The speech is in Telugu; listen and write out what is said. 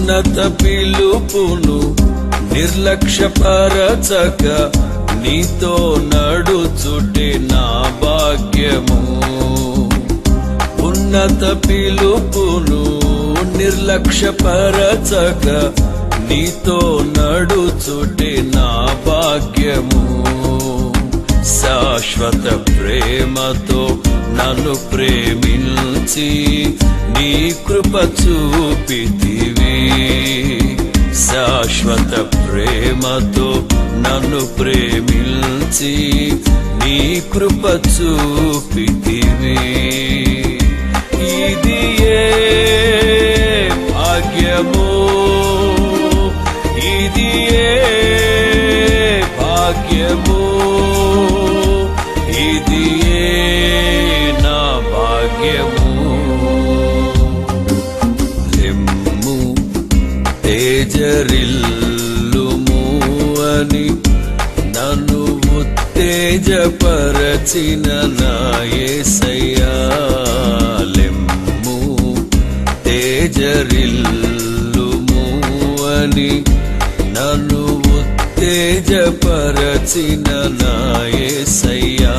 ఉన్నత పిలుపును నిర్లక్ష్యపరచక నీతో నడుచుటే నా భాగ్యము. ఉన్నత పిలుపును నిర్లక్ష్యపరచక నీతో నడుచుటే నా భాగ్యము. శాశ్వత ప్రేమతో నన్ను ప్రేమించి నీ కృప చూపితివి. శాశ్వత ప్రేమతో నన్ను ప్రేమించి నీ కృప చూపితివి. ఇది ఏ భాగ్యము, ఇది ఏ భాగ్యము, ఇది ఏ నా భాగ్యము. లెమ్ము తేజరిల్లుము అని నన్ను ఉత్తేజపరచిన నా యేసయ్యా. లెమ్ము తేజరిల్లుము అని నన్ను ఉత్తేజపరచిన నా యేసయ్యా.